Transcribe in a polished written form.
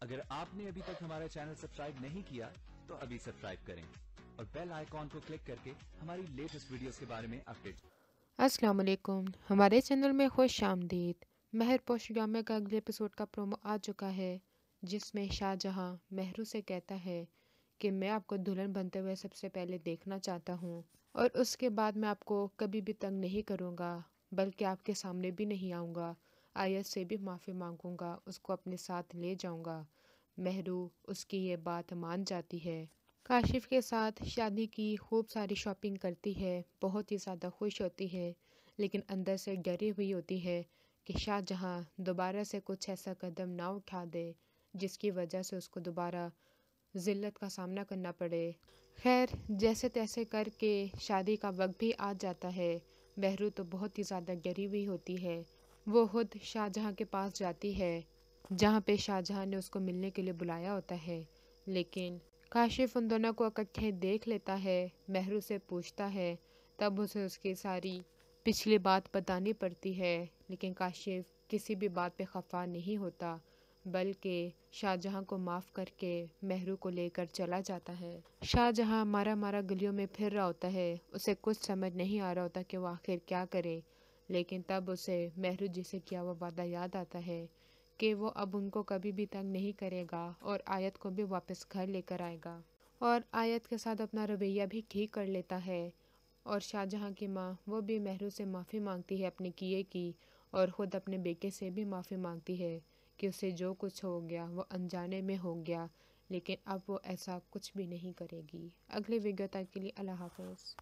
अगर आपने अभी तक हमारा चैनल सब्सक्राइब नहीं किया तो अभी सब्सक्राइब करें और बेल आइकॉन को क्लिक करके हमारी लेटेस्ट वीडियोस के बारे में अपडेट। अस्सलाम वालेकुम, हमारे चैनल में खुश आमदीद। महरपोश ड्रामे का अगले एपिसोड का प्रोमो आ चुका है, जिसमें शाहजहां महरू से कहता है कि मैं आपको दुल्हन बनते हुए सबसे पहले देखना चाहता हूँ और उसके बाद मैं आपको कभी भी तंग नहीं करूँगा, बल्कि आपके सामने भी नहीं आऊँगा। आयत से भी माफ़ी मांगूंगा, उसको अपने साथ ले जाऊँगा। महरू उसकी ये बात मान जाती है। काशिफ के साथ शादी की खूब सारी शॉपिंग करती है, बहुत ही ज़्यादा खुश होती है, लेकिन अंदर से डरी हुई होती है कि शाहजहां दोबारा से कुछ ऐसा कदम ना उठा दे जिसकी वजह से उसको दोबारा ज़िल्लत का सामना करना पड़े। खैर, जैसे तैसे करके शादी का वक्त भी आ जाता है। महरू तो बहुत ही ज़्यादा डरी हुई होती है। वो खुद शाहजहां के पास जाती है, जहाँ पे शाहजहां ने उसको मिलने के लिए बुलाया होता है, लेकिन काशिफ उन दोनों को इकट्ठे देख लेता है। महरू से पूछता है, तब उसे उसकी सारी पिछली बात बतानी पड़ती है, लेकिन काशिफ किसी भी बात पे खफा नहीं होता, बल्कि शाहजहां को माफ़ करके महरू को लेकर चला जाता है। शाहजहां मारा मारा गलियों में फिर रहा होता है, उसे कुछ समझ नहीं आ रहा होता कि वो आखिर क्या करे, लेकिन तब उसे महरू जी से किया हुआ वादा याद आता है कि वो अब उनको कभी भी तंग नहीं करेगा और आयत को भी वापस घर लेकर आएगा और आयत के साथ अपना रवैया भी ठीक कर लेता है। और शाहजहां की माँ वो भी महरू से माफ़ी मांगती है अपने किए की, और ख़ुद अपने बेटे से भी माफ़ी मांगती है कि उसे जो कुछ हो गया वो अनजाने में हो गया, लेकिन अब वो ऐसा कुछ भी नहीं करेगी। अगले वीडियो तक के लिए अल्लाह हाफ़िज़।